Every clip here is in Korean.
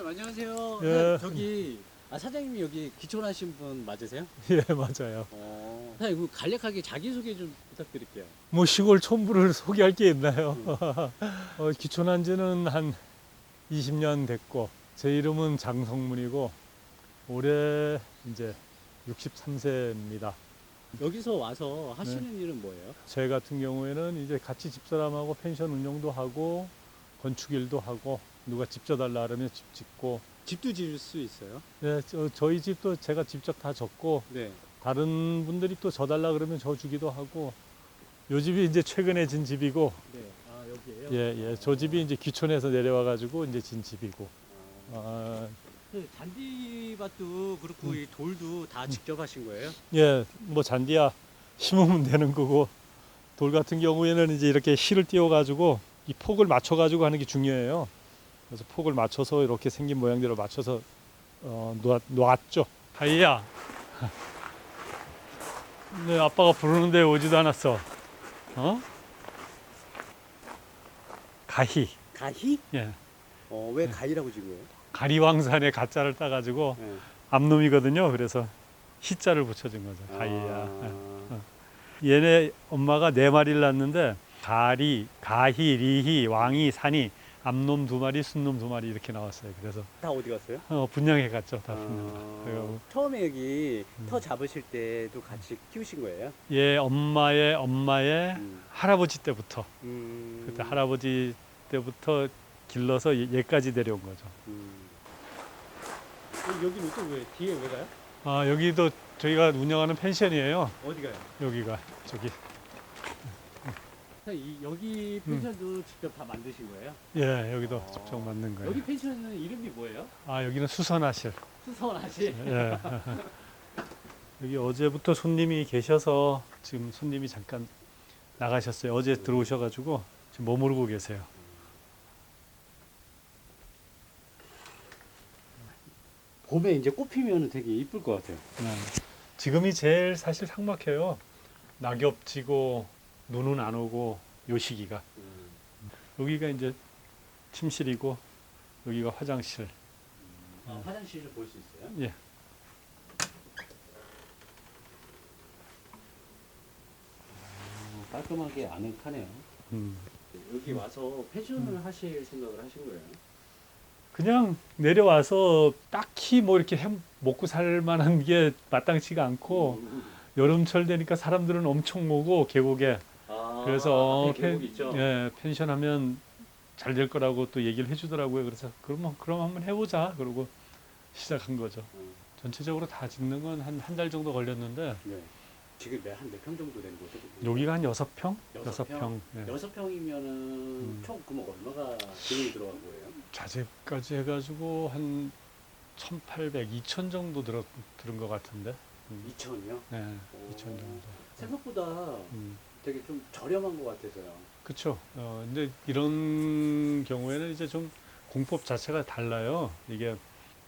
안녕하세요. 예. 저기 사장님이 여기 기촌하신 분 맞으세요? 예, 맞아요. 사장님 간략하게 자기소개 좀 부탁드릴게요. 뭐 시골 촌부를 소개할 게 있나요? 음. 기촌한 지는 한 20년 됐고, 제 이름은 장성문이고, 올해 이제 63세입니다. 여기서 와서 하시는 일은 뭐예요? 제 같은 경우에는 이제 같이 집사람하고 펜션 운영도 하고, 건축 일도 하고, 누가 집 져달라 그러면 집 짓고, 집도 지을 수 있어요? 네, 저희 집도 제가 직접 다 졌고, 네. 다른 분들이 또 져달라 그러면 져 주기도 하고, 요 집이 이제 최근에 진 집이고, 네. 여기에요? 예. 저 집이 이제 귀촌에서 내려와가지고 이제 진 집이고. 아, 잔디밭도 그렇고 이 돌도 다 직접 하신 거예요? 예, 뭐 잔디야 심으면 되는 거고, 돌 같은 경우에는 이제 이렇게 실을 띄워가지고 이 폭을 맞춰가지고 하는 게 중요해요. 그래서 폭을 맞춰서 이렇게 생긴 모양대로 맞춰서 놓았죠. 하이야. 네, 아빠가 부르는데 오지도 않았어. 어? 가희. 가희? 예. 왜 가희라고 지은 거예요? 가리왕산에 가짜를 따가지고 네. 암놈이거든요. 그래서 희자를 붙여준 거죠. 가희야. 얘네 엄마가 4마리를 낳았는데 가리, 가희, 리희, 왕이, 산이, 암놈 2마리, 순놈 2마리 이렇게 나왔어요. 그래서 다 어디 갔어요? 분양해 갔죠. 다 분양. 그래가지고 처음에 여기 터 잡으실 때도 같이 키우신 거예요? 얘 엄마의 음. 할아버지 때부터 음. 그때 할아버지 때부터 길러서 얘까지 내려온 거죠. 여기는 또 왜 뒤에 왜 가요? 여기도 저희가 운영하는 펜션이에요. 어디 가요? 여기가 저기. 여기 펜션도 직접 다 만드신 거예요? 예, 여기도 직접 만든 거예요. 여기 펜션은 이름이 뭐예요? 여기는 수선화실. 수선하시. 예. 여기 어제부터 손님이 계셔서 지금 손님이 잠깐 나가셨어요. 어제 들어오셔가지고 지금 머무르고 계세요. 봄에 이제 꽃 피면 되게 이쁠 것 같아요. 지금이 제일 사실 삭막해요. 낙엽 지고 눈은 안 오고 요 시기가. 여기가 이제 침실이고 여기가 화장실. 화장실을 볼 수 있어요? 예. 깔끔하게 아늑하네요. 음. 여기 와서 펜션을 하실 생각을 하신 거예요? 그냥 내려와서 딱히 뭐 이렇게 먹고 살 만한 게 마땅치가 않고 여름철 되니까 사람들은 엄청 모고 계곡에 그래서 앞에 계곡 있죠? 펜션 하면 잘 될 거라고 또 얘기를 해주더라고요. 그래서 그럼 한번 해보자. 그러고 시작한 거죠. 전체적으로 다 짓는 건 한 달 정도 걸렸는데 네. 지금 한 몇 평 정도 되는 거죠? 여기가 한 6평? 여섯 평? 예. 6평이면은 총 그럼 얼마가 비용이 들어간 거예요? 자재까지 해가지고 한 1,800, 2천 정도 들은 것 같은데. 2천이요? 네, 2천 정도. 생각보다 음. 되게 좀 저렴한 것 같아서요. 그렇죠. 근데 이런 경우에는 이제 좀 공법 자체가 달라요. 이게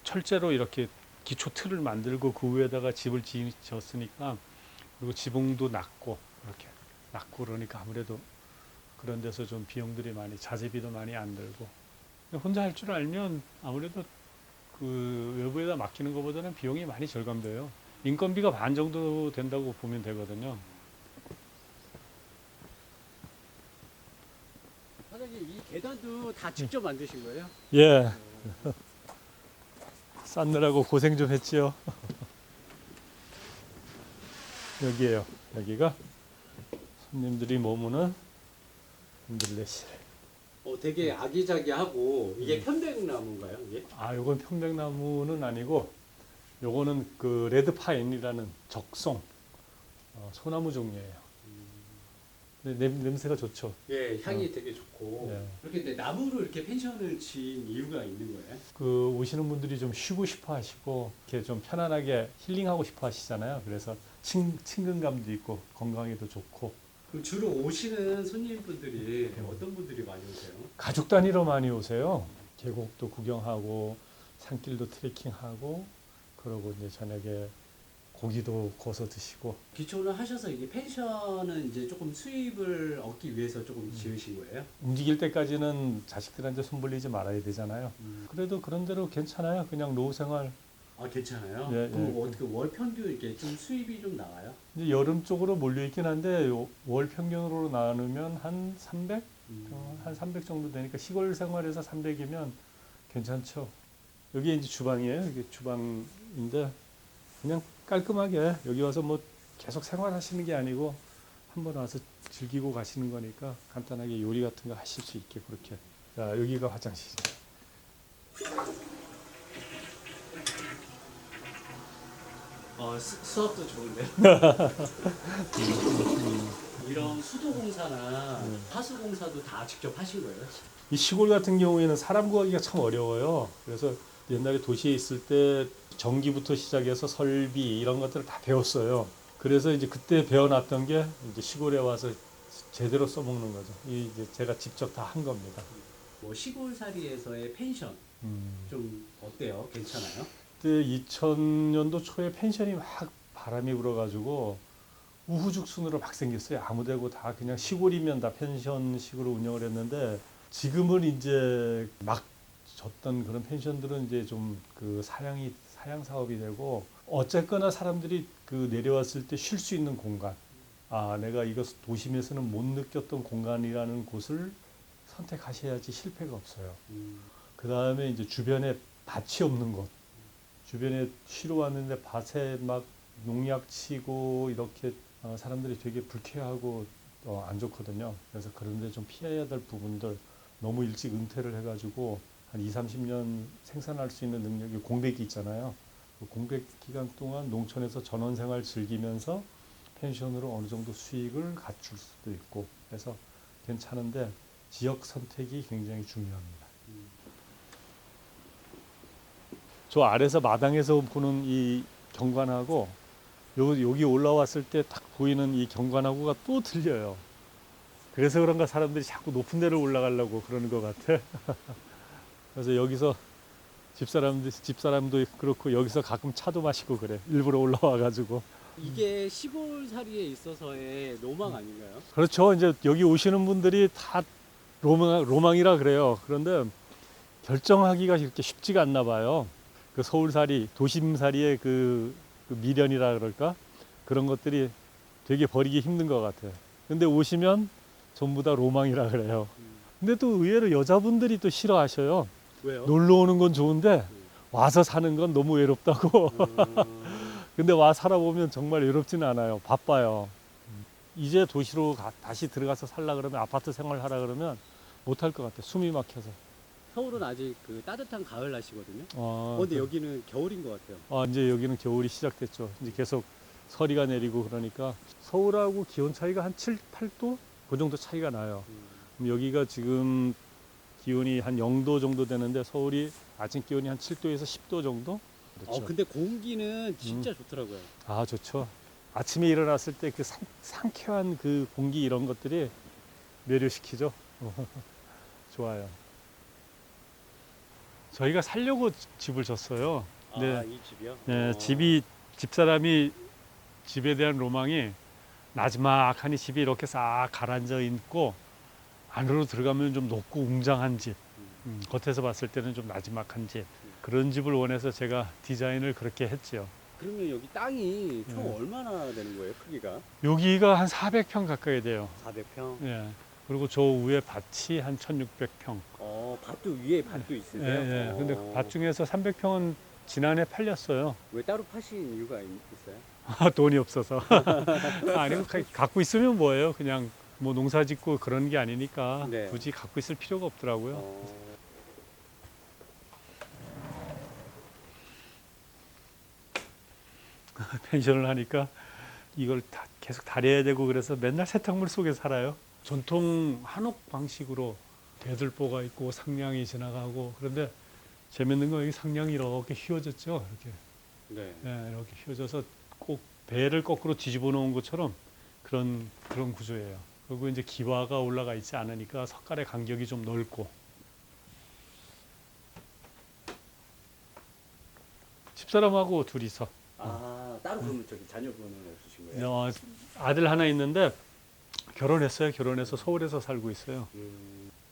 철제로 이렇게 기초 틀을 만들고 그 위에다가 집을 지었으니까 그리고 지붕도 낮고 이렇게 낮고 그러니까 아무래도 그런 데서 좀 비용들이 많이 자재비도 많이 안 들고 혼자 할 줄 알면 아무래도 그 외부에다 맡기는 것보다는 비용이 많이 절감돼요. 인건비가 반 정도 된다고 보면 되거든요. 사장님 이 계단도 다 직접 만드신 거예요? 예. 쌓느라고 고생 좀 했지요. 여기에요. 여기가 손님들이 머무는 흔들레실. 되게 아기자기하고 이게 편백나무인가요? 이게? 요건 평백나무는 아니고 요거는 그 레드파인이라는 적송 소나무 종류예요. 근데 냄새가 좋죠. 예, 향이 되게 좋고 예. 이렇게 나무로 이렇게 펜션을 지은 이유가 있는 거예요? 그 오시는 분들이 좀 쉬고 싶어 하시고 이렇게 좀 편안하게 힐링하고 싶어 하시잖아요. 그래서 친근감도 있고 건강에도 좋고 그럼 주로 오시는 손님분들이 어떤 분들이 많이 오세요? 가족 단위로 많이 오세요. 계곡도 구경하고 산길도 트레킹하고 그러고 이제 저녁에 고기도 구워서 드시고. 기초를 하셔서 이게 펜션은 이제 조금 수입을 얻기 위해서 조금 지으신 거예요? 움직일 때까지는 자식들한테 손 벌리지 말아야 되잖아요. 그래도 그런 대로 괜찮아요. 그냥 노후 생활. 아 괜찮아요? 예, 그럼 예. 어떻게 월 평균 이렇게 좀 수입이 좀 나와요? 이제 여름 쪽으로 몰려 있긴 한데 월 평균으로 나누면 한 300? 한 300 정도 되니까 시골 생활에서 300이면 괜찮죠. 여기 이제 주방이에요. 이게 주방인데 그냥 깔끔하게 여기 와서 뭐 계속 생활하시는 게 아니고 한번 와서 즐기고 가시는 거니까 간단하게 요리 같은 거 하실 수 있게 그렇게. 자, 여기가 화장실이에요. 수업도 좋은데요? 이런 수도공사나 하수공사도 다 직접 하신 거예요? 이 시골 같은 경우에는 사람 구하기가 참 어려워요. 그래서 옛날에 도시에 있을 때 전기부터 시작해서 설비 이런 것들을 다 배웠어요. 그래서 이제 그때 배워놨던 게 이제 시골에 와서 제대로 써먹는 거죠. 이 이제 제가 직접 다 한 겁니다. 뭐 시골살이에서의 펜션 좀 어때요? 괜찮아요? 그때 2000년도 초에 펜션이 막 바람이 불어가지고 우후죽순으로 막 생겼어요. 아무데고 다 그냥 시골이면 다 펜션식으로 운영을 했는데 지금은 이제 막 졌던 그런 펜션들은 이제 좀 그 사양 사업이 되고 어쨌거나 사람들이 그 내려왔을 때 쉴 수 있는 공간. 아, 내가 이거 도심에서는 못 느꼈던 공간이라는 곳을 선택하셔야지 실패가 없어요. 그 다음에 이제 주변에 밭이 없는 곳. 주변에 쉬러 왔는데 밭에 막 농약 치고 이렇게 사람들이 되게 불쾌하고 안 좋거든요. 그래서 그런데 좀 피해야 될 부분들 너무 일찍 은퇴를 해가지고 한 2, 30년 생산할 수 있는 능력이 공백이 있잖아요. 그 공백 기간 동안 농촌에서 전원생활 즐기면서 펜션으로 어느 정도 수익을 갖출 수도 있고 해서 괜찮은데 지역 선택이 굉장히 중요합니다. 저 아래서 마당에서 보는 이 경관하고 여기 올라왔을 때 딱 보이는 이 경관하고가 또 틀려요. 그래서 그런가 사람들이 자꾸 높은 데를 올라가려고 그러는 것 같아. 그래서 여기서 집사람도 그렇고 여기서 가끔 차도 마시고 그래. 일부러 올라와가지고. 이게 시골살이에 있어서의 로망 아닌가요? 그렇죠. 이제 여기 오시는 분들이 다 로망이라 그래요. 그런데 결정하기가 그렇게 쉽지가 않나 봐요. 그 서울살이, 도심살이의 그 미련이라 그럴까? 그런 것들이 되게 버리기 힘든 것 같아요. 근데 오시면 전부 다 로망이라 그래요. 근데 또 의외로 여자분들이 또 싫어하셔요. 왜요? 놀러 오는 건 좋은데 와서 사는 건 너무 외롭다고. 근데 와 살아보면 정말 외롭지는 않아요. 바빠요. 이제 도시로 다시 들어가서 살라 그러면 아파트 생활하라 그러면 못할 것 같아요. 숨이 막혀서. 서울은 아직 그 따뜻한 가을 날씨거든요. 어, 근데 여기는 겨울인 것 같아요. 이제 여기는 겨울이 시작됐죠. 이제 계속 서리가 내리고 그러니까 서울하고 기온 차이가 한 7, 8도? 그 정도 차이가 나요. 그럼 여기가 지금 기온이 한 0도 정도 되는데 서울이 아침 기온이 한 7도에서 10도 정도? 그렇죠. 근데 공기는 진짜 좋더라고요. 아, 좋죠. 아침에 일어났을 때 그 상쾌한 그 공기 이런 것들이 매료시키죠. 좋아요. 저희가 살려고 집을 졌어요. 네. 이 집이요? 예, 집사람이 집에 대한 로망이 나지막하니 집이 이렇게 싹 가라앉아 있고 안으로 들어가면 좀 높고 웅장한 집. 겉에서 봤을 때는 좀 나지막한 집. 그런 집을 원해서 제가 디자인을 그렇게 했죠. 그러면 여기 땅이 총 네. 얼마나 되는 거예요? 크기가? 여기가 한 400평 가까이 돼요. 400평. 예. 그리고 저 위에 밭이 한 1600평. 밭도 위에 밭도 예, 있으세요? 예. 근데 그 밭 중에서 300평은 지난해 팔렸어요. 왜 따로 파신 이유가 있어요? 돈이 없어서. 아니고 갖고 있으면 뭐예요? 그냥 뭐 농사 짓고 그런 게 아니니까 네. 굳이 갖고 있을 필요가 없더라고요. 펜션을 하니까 이걸 다 계속 다려야 되고 그래서 맨날 세탁물 속에 살아요. 전통 한옥 방식으로 대들보가 있고 상량이 지나가고 그런데 재밌는 건 여기 상량이 이렇게 휘어졌죠. 이렇게. 네. 네, 이렇게 휘어져서 꼭 배를 거꾸로 뒤집어 놓은 것처럼 그런 구조예요. 그리고 이제 기와가 올라가 있지 않으니까 석갈의 간격이 좀 넓고. 집사람하고 둘이서. 따로 그러면 저기 자녀분은 없으신 거예요? 아들 하나 있는데 결혼했어요. 결혼해서 서울에서 살고 있어요.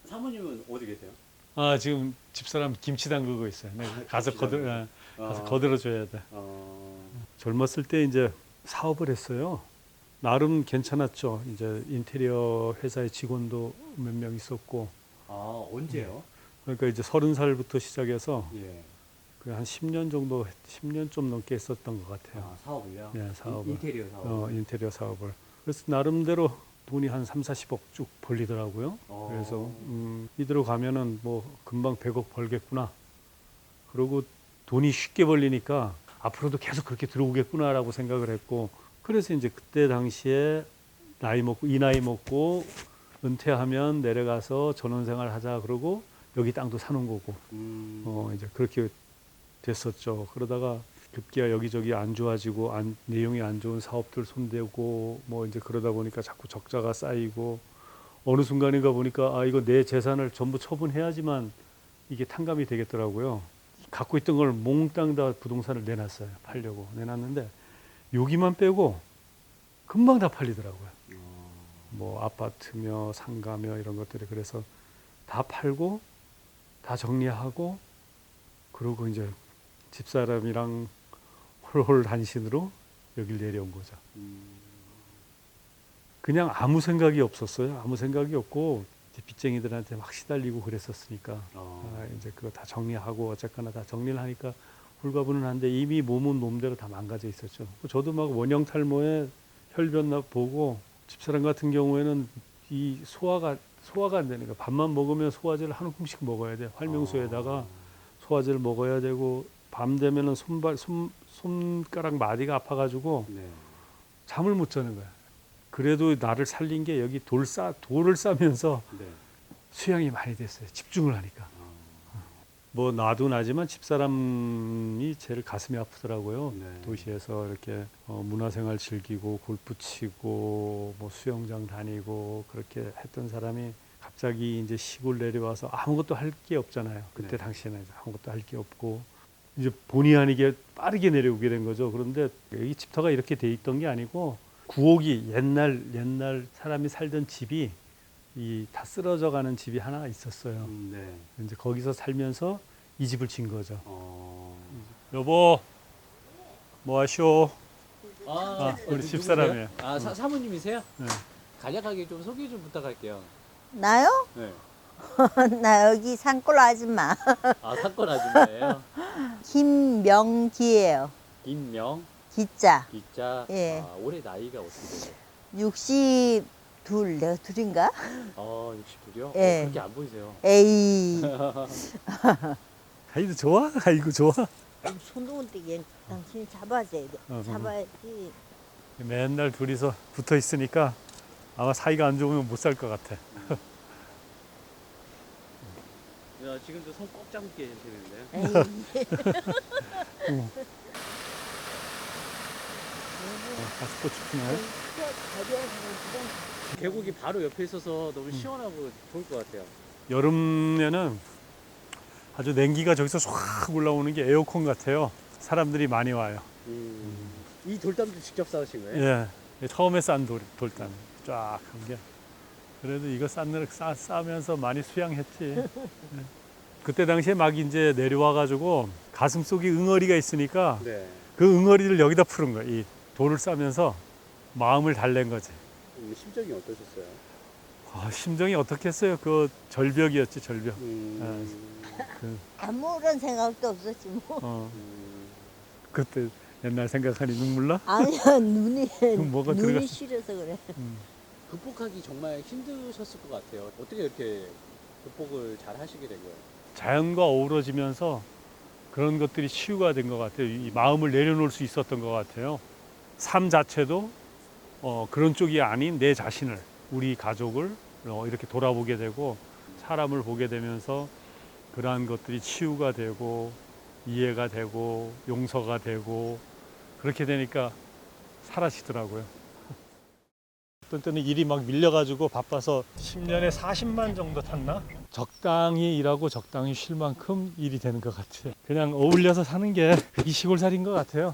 사모님은 어디 계세요? 아, 지금 집사람 김치 담그고 있어요. 네, 가서 김치 가서 거들어 줘야 돼. 젊었을 때 이제 사업을 했어요. 나름 괜찮았죠. 이제 인테리어 회사의 직원도 몇 명 있었고. 언제요? 그러니까 이제 30살부터 시작해서 예. 한 10년 정도, 10년 좀 넘게 했었던 것 같아요. 사업을요? 네, 사업을. 인테리어 사업. 인테리어 사업을. 그래서 나름대로 돈이 한 3, 40억 쭉 벌리더라고요. 그래서 이대로 가면은 뭐 금방 100억 벌겠구나. 그리고 돈이 쉽게 벌리니까 앞으로도 계속 그렇게 들어오겠구나라고 생각을 했고, 그래서 이제 그때 당시에 이 나이 먹고 은퇴하면 내려가서 전원생활 하자 그러고 여기 땅도 사놓은 거고, 이제 그렇게 됐었죠. 그러다가 급기야 여기저기 안 좋아지고 내용이 안 좋은 사업들 손대고 뭐 이제 그러다 보니까 자꾸 적자가 쌓이고 어느 순간인가 보니까 이거 내 재산을 전부 처분해야지만 이게 탕감이 되겠더라고요. 갖고 있던 걸 몽땅 다 부동산을 내놨어요. 팔려고 내놨는데 여기만 빼고 금방 다 팔리더라고요. 뭐 아파트며 상가며 이런 것들이. 그래서 다 팔고 다 정리하고 그러고 이제 집사람이랑 홀홀 단신으로 여길 내려온 거죠. 그냥 아무 생각이 없었어요. 아무 생각이 없고 이제 빚쟁이들한테 막 시달리고 그랬었으니까 이제 그거 다 정리하고 어쨌거나 다 정리를 하니까 홀가분한데 이미 몸은 몸대로 다 망가져 있었죠. 저도 막 원형 탈모에 혈변 보고 집사람 같은 경우에는 이 소화가 안 되니까 밥만 먹으면 소화제를 한 움큼씩 먹어야 돼. 활명수에다가 소화제를 먹어야 되고 밤 되면은 손가락 마디가 아파가지고 잠을 못 자는 거야. 그래도 나를 살린 게 여기 돌을 싸면서 수양이 많이 됐어요. 집중을 하니까. 뭐 나도 나지만 집사람이 제일 가슴이 아프더라고요. 도시에서 이렇게 문화생활 즐기고 골프 치고 뭐 수영장 다니고 그렇게 했던 사람이 갑자기 이제 시골 내려와서 아무것도 할 게 없잖아요. 그때 당시에는 아무것도 할 게 없고 이제 본의 아니게 빠르게 내려오게 된 거죠. 그런데 여기 집터가 이렇게 돼 있던 게 아니고 구옥이 옛날 사람이 살던 집이 다 쓰러져 가는 집이 하나 있었어요. 이제 거기서 살면서 이 집을 진 거죠. 여보, 뭐 하쇼? 우리 집사람이에요. 사모님이세요? 네. 간략하게 좀 소개 좀 부탁할게요. 나요? 네. 나 여기 산골 아줌마 사건 아줌마예요. 김명기예요. 김명, 기자. 기자. 예. 올해 나이가 어떻게 되세요? 62 내가 둘인가? 62요? 예. 그렇게 안 보이세요. 에이. 아이고 좋아? 아이고 좋아? 손동은 떼기 당신이 잡아줘야 돼. 잡아야지. 맨날 둘이서 붙어 있으니까 아마 사이가 안 좋으면 못 살 것 같아. 지금도 손 꼭 잡고 계시는데요. 에이. 가스포츠 피나요? 계곡이 바로 옆에 있어서 너무 시원하고 좋을 것 같아요. 여름에는 아주 냉기가 저기서 쫙 올라오는 게 에어컨 같아요. 사람들이 많이 와요. 이 돌담도 직접 쌓으신 거예요? 예, 처음에 싼 돌담 쫙 한 게. 그래도 이거 싸면서 많이 수양했지. 예. 그때 당시에 막 이제 내려와가지고 가슴 속에 응어리가 있으니까 그 응어리를 여기다 푸는 거야. 이 돌을 싸면서 마음을 달랜 거지. 심정이 어떠셨어요? 심정이 어떻겠어요? 그 절벽이었지, 절벽. 아무런 생각도 없었지 뭐. 그때 옛날 생각하니 눈물 나? 아니야 눈이 뭐가 눈이 들어가- 시려서 그래. 극복하기 정말 힘드셨을 것 같아요. 어떻게 이렇게 극복을 잘 하시게 된 거예요? 자연과 어우러지면서 그런 것들이 치유가 된 것 같아요. 이 마음을 내려놓을 수 있었던 것 같아요. 삶 자체도 그런 쪽이 아닌 내 자신을, 우리 가족을 이렇게 돌아보게 되고 사람을 보게 되면서 그러한 것들이 치유가 되고 이해가 되고 용서가 되고 그렇게 되니까 사라지더라고요. 어떤 때는 일이 막 밀려가지고 바빠서 10년에 40만 정도 탔나? 적당히 일하고 적당히 쉴 만큼 일이 되는 것 같아요. 그냥 어울려서 사는 게 이 시골살이인 것 같아요.